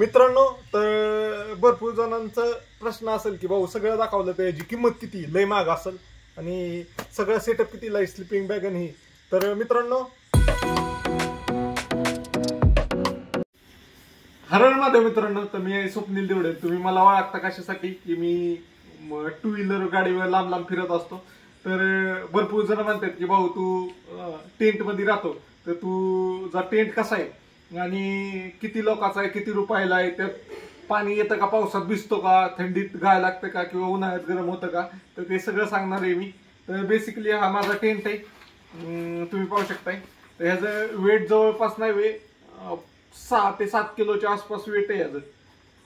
मित्रांनो, तर भरपूर जणांचा प्रश्न असेल की भाऊ सगळं दाखवलं तर याची किंमत किती, लय महाग असेल आणि सगळं सेटअप कितीला आहे स्लिपिंग बॅग आणि ही. तर मित्रांनो, हरण माझ्या मित्रांनो, तर मी स्वप्नील देवडे. तुम्ही मला ओळखता कशासाठी की मी टू व्हीलर गाडीवर लांब लांब फिरत असतो. तर भरपूर जण म्हणतात की भाऊ तू टेंट मध्ये राहतो, तर तुझा टेंट कसा आहे आणि किती लोकांचा आहे, किती रुपयाला आहे, त्यात पाणी येतं का, पावसात भिजतो का, थंडीत गाय लागतं का किंवा उन्हाळ्यात गरम होतं का, तर ते सगळं सांगणार आहे मी. तर बेसिकली हा माझा टेंट आहे, तुम्ही पाहू शकताय. तर ह्याचं वेट जवळपास नाही 6 ते 7 किलोच्या आसपास वेट आहे याचं.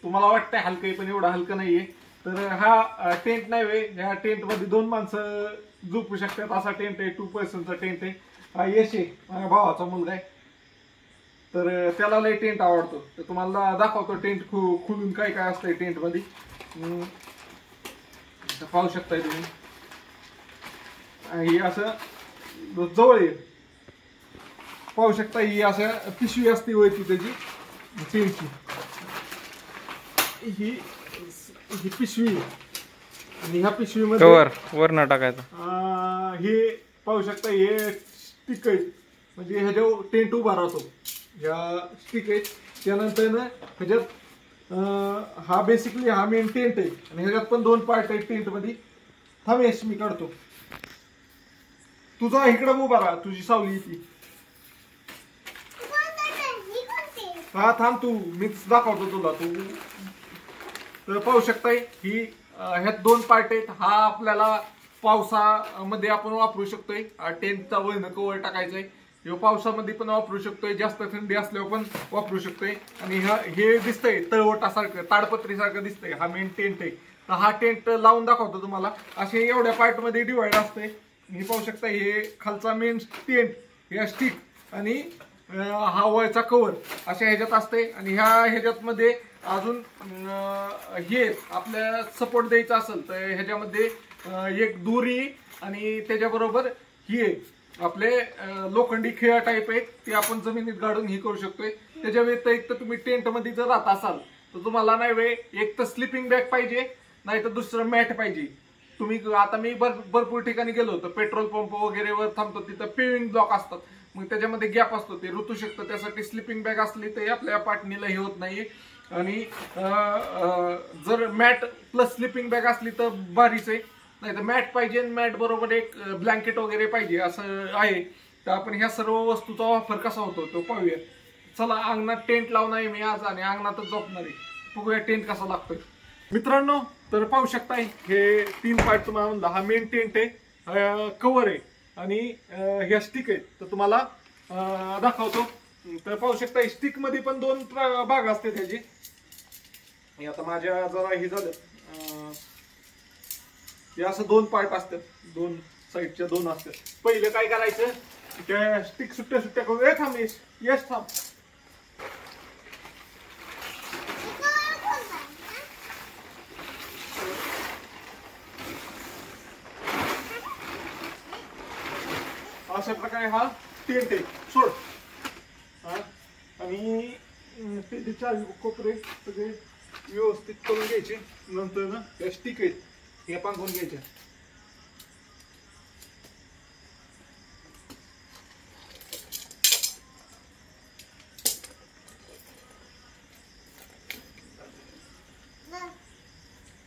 तुम्हाला वाटतंय हलकं आहे, पण एवढं हलकं नाहीये. तर हा टेंट नाही वे, ह्या टेंट मध्ये 2 माणसं झोपू शकतात असा टेंट आहे. 2 पर्सनचा टेंट आहे. हा यश आहे, माझ्या भावाचा मुलगा आहे. तर त्याला लय टेंट आवडतो. तर तुम्हाला दाखवतो टेंट खुलून काय काय असतंय टेंट मध्ये. पाहू शकताय तुम्ही. ही असं जवळ आहे, पाहू शकता. ही असं पिशवी असते वरती त्याची टेंटची. ही पिशवी आणि ह्या पिशवीमध्ये वर टाकायचं. हे पाहू शकता, हे स्टिक आहेत, म्हणजे ह्याच्यावर टेंट उभा राहतो. ह्या स्टिक आहेत. त्यानंतर ना ह्याच्यात हा बेसिकली हा मेन टेंट आहे आणि ह्याच्यात पण 2 पार्ट आहेत टेंट मध्ये. थांबेस मी काढतो. तुझा इकडं उभा राहा, तुझी सावली ती. हा थांब, तू मीच दाखवतो तुला. तू तर पाहू शकताय ही ह्यात 2 पार्ट आहेत. हा आपल्याला पावसामध्ये आपण वापरू शकतोय. टेंटचा वळण कवर टाकायचंय. हे पावसामध्ये पण वापरू शकतोय, जास्त थंडी असल्यावर पण वापरू शकतोय. आणि हे दिसतंय तळवटासारखं, ताडपत्रीसारखं दिसतंय. हा मेन टेंट आहे. तर हा टेंट लावून दाखवतो तुम्हाला. असे एवढ्या पार्ट मध्ये डिवाइड असते. हे पाहू शकता, हे खालचा मेन टेंट, हे स्टिक आणि हा वरचा कवर अशा ह्याच्यात असते. आणि ह्याच्यात मध्ये अजून हे आपल्या सपोर्ट द्यायचा असेल तर ह्याच्यामध्ये एक दोरी आणि त्याच्याबरोबर हे आपले लोखंडी खिळा टाईप आहे, ते आपण जमिनीत गाडून हे करू शकतोय. त्याच्या व्यतिरिक्त तुम्ही टेंट मध्ये जर राहत असाल तर तुम्हाला नाही एक तर स्लिपिंग बॅग पाहिजे, नाही तर दुसरं मॅट पाहिजे. तुम्ही आता मी भरपूर ठिकाणी गेलो तर पेट्रोल पंप वगैरेवर थांबतो, तिथं पेविंग ब्लॉक असतात, मग त्याच्यामध्ये गॅप असतो, ते ऋतू शकतं. त्यासाठी स्लिपिंग बॅग असली तर आपल्या पाटणीला हे होत नाहीये. आणि जर मॅट प्लस स्लिपिंग बॅग असली तर भारीच आहे. नाही तर मॅट पाहिजे, मॅट बरोबर एक ब्लँकेट वगैरे पाहिजे असं आहे. तर आपण ह्या सर्व वस्तूचा वापर कसा होतो तो पाहूया. चला, अंगणात टेंट लावणार आहे मी आज आणि अंगणातच झोपणार आहे. बघूया टेंट कसा लागतोय. मित्रांनो, तर पाहू शकताय हे 3 पार्ट तुम्हाला म्हणलं. हा मेन टेंट आहे, कव्हर आहे आणि ह्या स्टिक आहेत. तर तुम्हाला दाखवतो. तर पाहू शकता स्टिक मध्ये पण 2 भाग असते त्याचे. आता माझ्या जरा हे झालं, हे असं 2 पार्ट असतात, 2 साईडच्या 2 असतात. पहिले काय करायचं, त्या स्टिक सुट्ट्या सुट्ट्या करून थांब यश थांब. अशा प्रकारे हा टेंट आहे. सोड. आणि त्याचे 4 कोपरे सगळे व्यवस्थित करून घ्यायचे. नंतर ना त्या स्टिक आहेत हे पांघरून घ्यायच्या.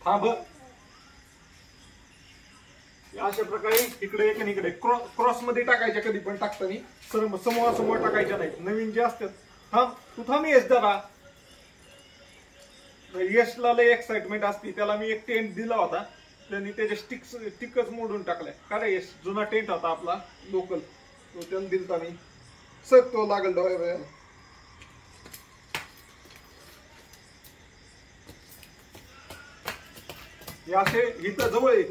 थांब. अशा प्रकारे इकडे एक आणि इकडे क्रॉस मध्ये टाकायच्या, कधी पण टाकताना समोर टाकायच्या नाही. नवीन जे असतात. थांब, तू थांब यश जरा. यशला लय एक्साइटमेंट असते. त्याला मी एक टेंट दिला होता, त्यांनी त्याच्या स्टिकच मोडून टाकलाय. का रे यश, जुना टेंट होता आपला लोकल, तो त्याला दिलता मी. सर तो लागल डोळ्याला. हे असे इथं जवळ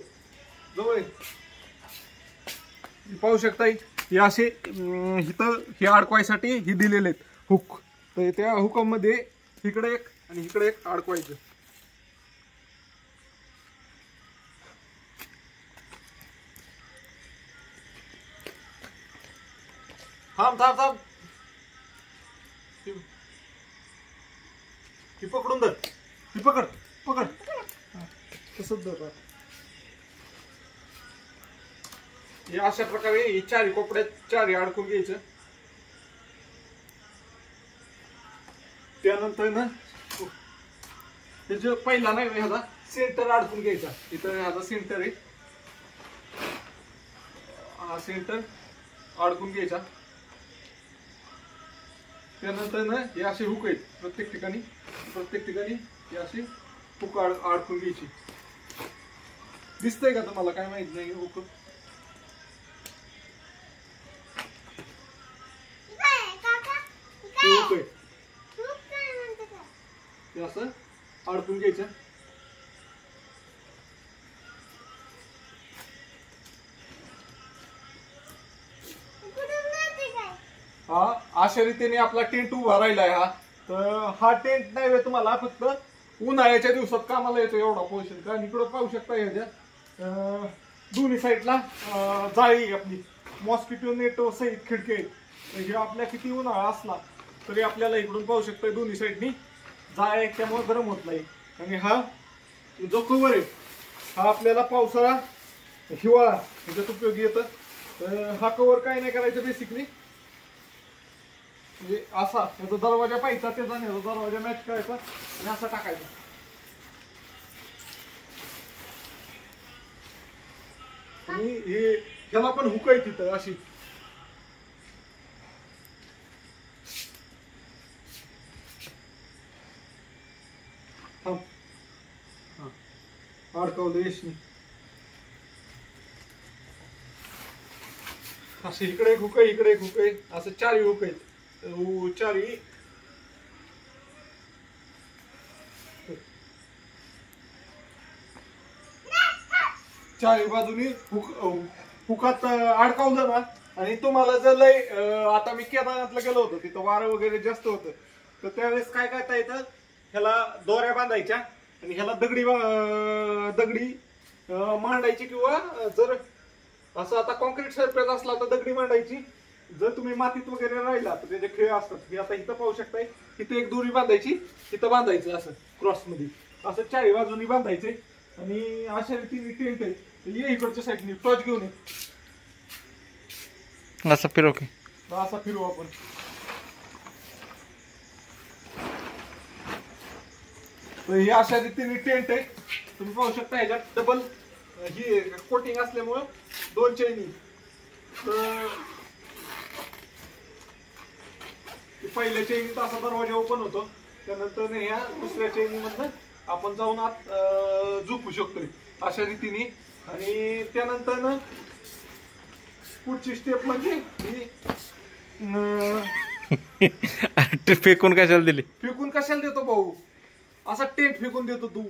पाहू शकताय. हे असे इथं हे अडकवायसाठी हे दिलेले आहेत हुक. तर त्या हुकामध्ये इकडे एक आणि इकडे एक अडकवायचं. थांब थांब थांब. ही पकडून धर, ही पकड पकड, तसंच धर. हे अशा प्रकारे ही चारी कोपड्यात चारी अडकून घ्यायचं. त्यानंतर ना त्याच्या पहिला नाही ह्याचा सेंटर अडकून घ्यायचा. इथं ह्याचा सेंटर आहे, हा सेंटर अडकून घ्यायचा. त्यानंतर ना हे असे हुक आहेत प्रत्येक ठिकाणी हे असे हुक अडकून घ्यायची. दिसतंय का तुम्हाला? काय माहित नाही हुक. हुक आहे ते असं अडकून घ्यायचं. हा अशा रीतीने आपला टेंट उभा राहिलाय. हा तर हा टेंट नाही तुम्हाला फक्त उन्हाळ्याच्या दिवसात कामाला येतो एवढा पोर्शन. कारण इकडं पाहू शकता ह्याच्या दोन्ही साईडला जाळी आपली मॉस्किटो नेट सहित खिडकी आहेत. हे आपल्या किती उन्हाळा असला तरी आपल्याला इकडून पाहू शकता दोन्ही साईडनी जाळ्या आहेत, त्यामुळे गरम होत नाही. आणि हा जो कव्हर आहे हा आपल्याला पावसाळा हिवाळा ह्याच्यात उपयोगी येतं. तर हा कव्हर काय नाही करायचं बेसिकली, म्हणजे असा त्याचा दरवाजा पाहिजे त्याचा नाही, दरवाजा मॅच करायचा आणि असा टाकायचा. आणि हे ह्याला पण हुक आहे तिथं अशी. अडकवलं यशनी असं. इकडे एक हुक आहे, इकडे एक हुक आहे, असं चारी हुक आहेत. चारी चारी बाजूनी हुकात अडकवलं ना. आणि तुम्हाला जर लय आता मी केदारनाथला गेलो होतो, तिथं वारं वगैरे जास्त होतं, तर त्यावेळेस काय करता येतं, ह्याला दोऱ्या बांधायच्या आणि ह्याला दगडी मांडायची. किंवा जर असं आता कॉन्क्रीट सरफेस असला तर दगडी मांडायची. जर तुम्ही मातीत वगैरे राहिला तर त्याचे खेळ असतात. हे आता इथं पाहू शकताय, इथं एक दोरी बांधायची, इथं बांधायचं असं क्रॉस मध्ये, असं चारी बाजूनी बांधायचे. आणि अशा रीतीने टेंट आहे. ये इकडच्या साईडने टॉर्च घेऊन ये, असं फिरव की, असा फिरू आपण. हे अशा रीतीने टेंट आहे. तुम्ही पाहू शकता ह्याच्यात डबल ही कोटिंग असल्यामुळं दोन चैनी. तर पहिल्या चैनीत असा दरवाजा ओपन होतो, त्यानंतर ह्या दुसऱ्या चैनी मधनं आपण जाऊन आत झोपू शकतोय अशा रीतीने. आणि त्यानंतर ना पुढची स्टेप म्हणजे फेकून कशाला दिली? फेकून कशाला देतो भाऊ? असा टेंट फेकून देतो तू.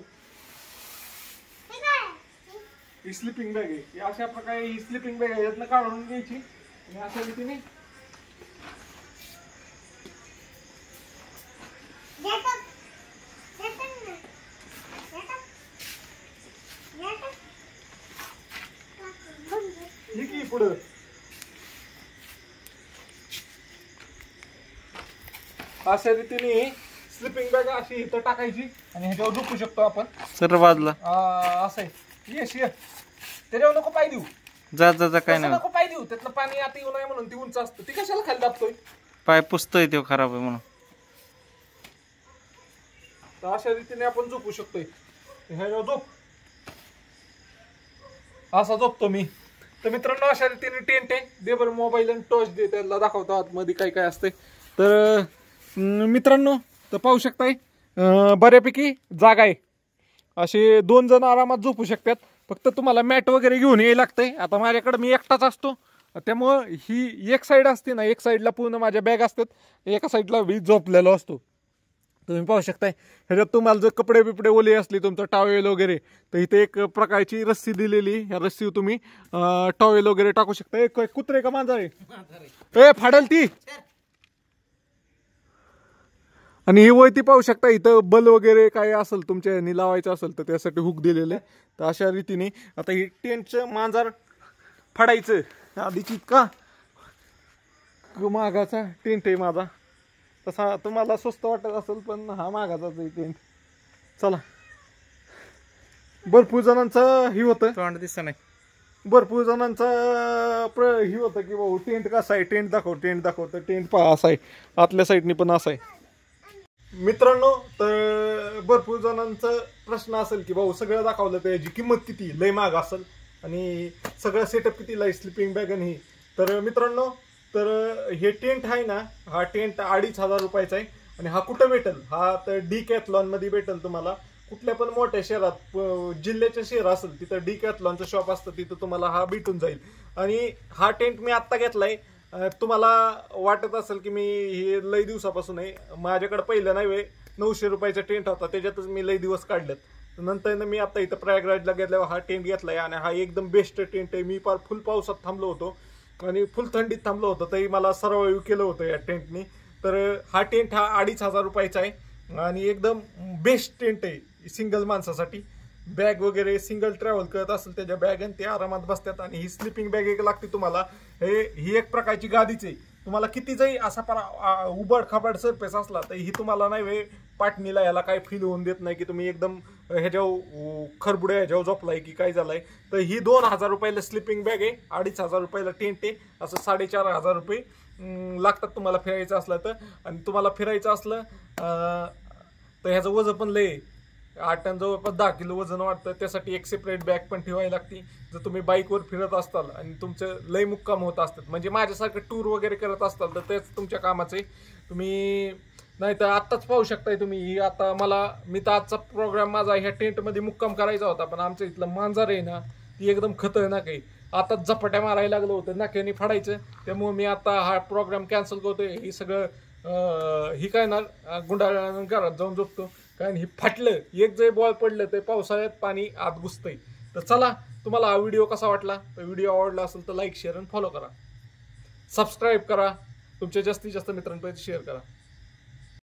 ही स्लिपिंग बॅग आहे. ही अशा प्रकारे ही स्लिपिंग बॅग आहे, यातनं काढून घ्यायची आणि अशा रीतीने ही पुढं अशा रीतीने स्लिपिंग बॅग अशी इथं टाकायची आणि ह्याच्यावर झोपू शकतो आपण. सर बाजूला असं आहे. येस ये त्याच्यावर नको पाय देऊ, जा जा जा, काय नाही नको पाय देऊ. त्यातलं पाणी आता येऊ नये म्हणून ती उंच असतं. ती कशाला खाली दाबतोय? पाय पुसतोय तो खराब आहे म्हणून. तर अशा रीतीने आपण झोपू शकतोय. ह्याच्यावर झोप, असा झोपतो मी. तर मित्रांनो अशा रीतीने टेंट आहे. दे बरं मोबाईल आणि टॉर्च दे, त्याला दाखवतो आतमध्ये काय काय असते. तर मित्रांनो तर पाहू शकताय बऱ्यापैकी जागा आहे. असे 2 जण आरामात झोपू शकतात. फक्त तुम्हाला मॅट वगैरे घेऊन यायला लागतंय. आता माझ्याकडे मी एकटाच असतो, त्यामुळं ही एक साईड असते ना, एक साईडला पूर्ण माझ्या बॅग असतात, एका साईडला मी झोपलेलो असतो. तुम्ही पाहू शकताय. ह्याच्यात तुम्हाला जर कपडे बिपडे ओले असले, तुमचं टॉवेल वगैरे, तर इथे एक प्रकारची रस्सी दिलेली. ह्या रस्सी तुम्ही टॉवेल वगैरे टाकू शकता. एक कुत्रे का मांजर आहे फाडल ती. आणि ही वळती पाहू शकता. इथं बल वगैरे काय असेल तुमच्या ह्यानी लावायचं असेल तर त्यासाठी हुक दिलेले. तर अशा रीतीने आता ही टेंटचं मांजर फाडायचं. आधीची इतका मागाचा टेंट आहे माझा. तसा तुम्हाला स्वस्त वाटत असेल पण हा महागाचाच आहे टेंट. चला भरपूर जणांचं ही होतं, तोंड दिसत नाही. भरपूर जणांचा ही होतं की भाऊ टेंट कसा आहे, टेंट दाखव, टेंट दाखव. तर टेंट पहा असा आहे, आतल्या साईडनी पण असा आहे मित्रांनो. तर भरपूर जणांचा प्रश्न असेल की भाऊ सगळं दाखवलं तर याची किंमत किती, लय महाग असेल आणि सगळं सेटअप कितीला आहे, स्लिपिंग बॅग आणि ही. तर मित्रांनो तर हे टेंट आहे ना, हा टेंट 2500 रुपयाचा आहे. आणि हा कुठं भेटेल, हा तर डिकॅथलॉन मध्ये भेटेल तुम्हाला. कुठल्या पण मोठ्या शहरात, जिल्ह्याच्या शहर असेल तिथं डिकॅथलॉनचं शॉप असतं, तिथं तुम्हाला हा भेटून जाईल. आणि हा टेंट मी आत्ता घेतलाय. तुम्हाला वाटत असेल की मी हे लई दिवसापासून आहे, माझ्याकडे पहिलं नाही वे 900 रुपयाचा टेंट होता, त्याच्यातच मी लई दिवस काढलेत. नंतर मी आता इथं प्रयागराजला गेल्यावर हा टेंट घेतलाय आणि हा एकदम बेस्ट टेंट आहे. मी फार फुल पावसात थांबलो होतो आणि फुल थंडीत थांबलो होतो, तरी मला सर्वाइव्ह केलं होतं या टेंटनी. तर हा टेंट हा 2500 रुपयाचा आहे आणि एकदम बेस्ट टेंट आहे सिंगल माणसासाठी. बॅग वगैरे सिंगल ट्रॅव्हल करत असेल त्याच्या बॅग आणि ते आरामात बसतात. आणि ही स्लिपिंग बॅग एक लागते तुम्हाला. ही एक प्रकारची गादीच आहे. तुम्हाला किती जरी असा उबड खाबड सरफेस असला तर ही तुम्हाला नाही वे पाटणीला याला काही फील होऊन देत नाही की तुम्ही एकदम ह्याच्यावर खरबुड्या ह्याच्यावर झोपलाय की काय झालंय. तर ही 2000 रुपयाला स्लिपिंग बॅग आहे, 2500 रुपयाला टेंट आहे. असं 4500 रुपये लागतात तुम्हाला फिरायचं असलं तर. आणि तुम्हाला फिरायचं असलं तर ह्याचं वजन पण लय 8 टन जवळपास 10 किलो वजन वाटतं. त्यासाठी एक सेपरेट बॅग पण ठेवावी लागते. जर तुम्ही बाईकवर फिरत असताल आणि तुमचं लय मुक्काम होत असतात, म्हणजे माझ्यासारखं टूर वगैरे करत असताल तर तेच तुमच्या कामाचे. तुम्ही नाही तर आत्ताच पाहू शकताय तुम्ही. ही आता मी तर आजचा प्रोग्राम माझा ह्या टेंटमध्ये मुक्काम करायचा होता, पण आमच्या इथलं मांजर आहे ना ती एकदम खतरनाक आहे. आताच झपाट्या मारायला लागलं होतं, नाक्याने फाडायचं. त्यामुळे मी आता हा प्रोग्राम कॅन्सल करतोय. ही सगळं ही काय ना गुंडाळ्यानं घरात जाऊन झोपतो, कारण ही फाटलं एक जरी बॉल पडलं तर पावसाळ्यात पाणी आत घुसतंय. तर चला, तुम्हाला हा व्हिडिओ कसा वाटला, तर व्हिडिओ आवडला असेल तर लाईक शेअर आणि फॉलो करा, सबस्क्राईब करा, तुमच्या जास्तीत जास्त मित्रांपर्यंत शेअर करा.